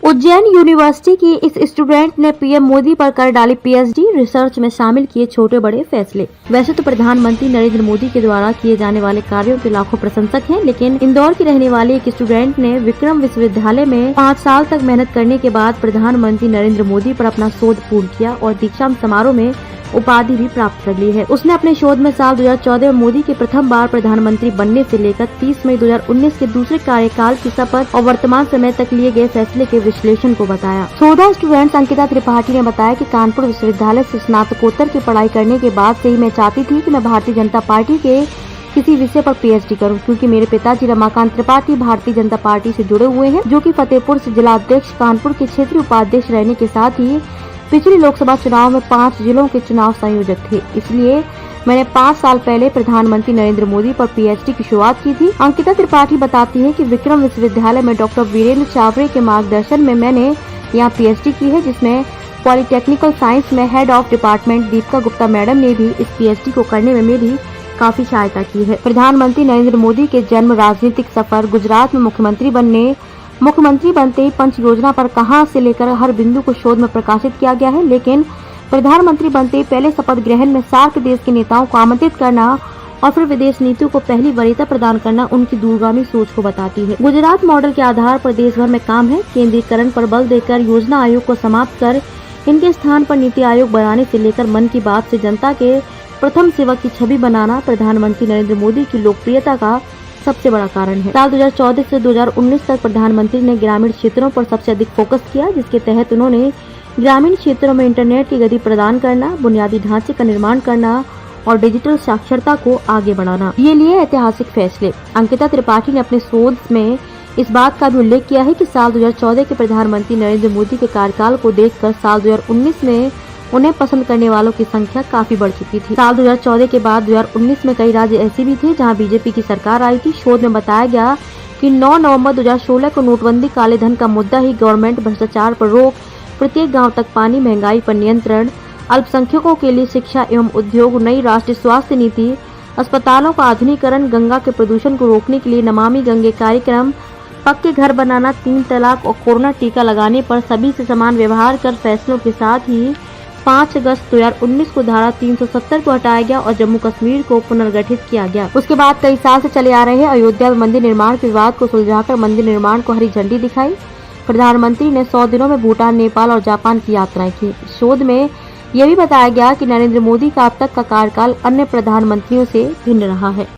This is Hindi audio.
उज्जैन यूनिवर्सिटी की इस स्टूडेंट ने पीएम मोदी पर कर डाली पीएचडी, रिसर्च में शामिल किए छोटे बड़े फैसले। वैसे तो प्रधानमंत्री नरेंद्र मोदी के द्वारा किए जाने वाले कार्यों के लाखों प्रशंसक हैं, लेकिन इंदौर की रहने वाली एक स्टूडेंट ने विक्रम विश्वविद्यालय में 5 साल तक मेहनत करने के बाद प्रधानमंत्री नरेंद्र मोदी पर अपना शोध पूर्ण किया और दीक्षांत समारोह में उपाधि भी प्राप्त कर ली है। उसने अपने शोध में साल 2014 में मोदी के प्रथम बार प्रधानमंत्री बनने से लेकर 30 मई 2019 के दूसरे कार्यकाल की शपथ और वर्तमान समय तक लिए गए फैसले के विश्लेषण को बताया। शोधा स्टूडेंट अंकिता त्रिपाठी ने बताया कि कानपुर विश्वविद्यालय से स्नातकोत्तर की पढ़ाई करने के बाद से ही मैं चाहती थी कि मैं भारतीय जनता पार्टी के किसी विषय पर पीएचडी करूं, क्योंकि मेरे पिताजी रमाकांत त्रिपाठी भारतीय जनता पार्टी से जुड़े हुए हैं, जो कि फतेहपुर से जिला अध्यक्ष, कानपुर के क्षेत्रीय उपाध्यक्ष रहने के साथ ही पिछले लोकसभा चुनाव में 5 जिलों के चुनाव संयोजक थे। इसलिए मैंने 5 साल पहले प्रधानमंत्री नरेंद्र मोदी पर पीएचडी की शुरुआत की थी। अंकिता त्रिपाठी बताती है कि विक्रम विश्वविद्यालय में डॉक्टर वीरेंद्र चावरे के मार्गदर्शन में मैंने यहाँ पीएचडी की है, जिसमें पॉलिटेक्निकल साइंस में head of department Deepika Gupta madam ने भी इस पीएचडी को करने में मेरी काफी सहायता की है। प्रधानमंत्री नरेंद्र मोदी के जन्म, राजनीतिक सफर, गुजरात में मुख्यमंत्री बनते ही पंच योजना पर कहां से लेकर हर बिंदु को शोध में प्रकाशित किया गया है, लेकिन प्रधानमंत्री बनते ही पहले शपथ ग्रहण में सार्क देश के नेताओं को आमंत्रित करना और फिर विदेश नीति को पहली वरीयता प्रदान करना उनकी दूरगामी सोच को बताती है। गुजरात मॉडल के आधार पर देश भर में काम है। केंद्रीकरण पर बल देकर योजना आयोग को समाप्त कर इनके स्थान पर नीति आयोग बनाने से लेकर मन की बात से जनता के प्रथम सेवक की छवि बनाना प्रधानमंत्री नरेंद्र मोदी की लोकप्रियता का सबसे बड़ा कारण है। साल 2014 से 2019 तक प्रधानमंत्री ने ग्रामीण क्षेत्रों पर सबसे अधिक फोकस किया, जिसके तहत उन्होंने ग्रामीण क्षेत्रों में इंटरनेट की गति प्रदान करना, बुनियादी ढांचे का निर्माण करना और डिजिटल साक्षरता को आगे बढ़ाना, ये लिए ऐतिहासिक फैसले। अंकिता त्रिपाठी ने अपने शोध में इस बात का भी उल्लेख किया है कि साल 2014 के प्रधानमंत्री नरेंद्र मोदी के कार्यकाल को देखकर साल 2019 में उन्हें पसंद करने वालों की संख्या काफी बढ़ चुकी थी। साल 2014 के बाद 2019 में कई राज्य ऐसे भी थे जहां बीजेपी की सरकार आई थी। शोध में बताया गया कि 9 नवंबर 2016 को नोटबंदी, काले धन का मुद्दा ही गवर्नमेंट, भ्रष्टाचार पर रोक, प्रत्येक गांव तक पानी, महंगाई पर नियंत्रण, अल्पसंख्यकों के लिए शिक्षा एवं उद्योग, नई राष्ट्रीय स्वास्थ्य नीति, अस्पतालों का आधुनिकीकरण, गंगा के प्रदूषण को रोकने के लिए नमामि गंगे कार्यक्रम, पक्के घर बनाना, 3 तलाक और कोरोना टीका लगाने पर सभी से समान व्यवहार कर फैसलों के साथ ही 5 अगस्त 2019 को धारा 370 को हटाया गया और जम्मू कश्मीर को पुनर्गठित किया गया। उसके बाद कई साल से चले आ रहे अयोध्या में मंदिर निर्माण के विवाद को सुलझाकर मंदिर निर्माण को हरी झंडी दिखाई। प्रधानमंत्री ने 100 दिनों में भूटान, नेपाल और जापान की यात्राएं की। शोध में यह भी बताया गया कि नरेंद्र मोदी का अब तक का कार्यकाल अन्य प्रधानमंत्रियों से भिन्न रहा है।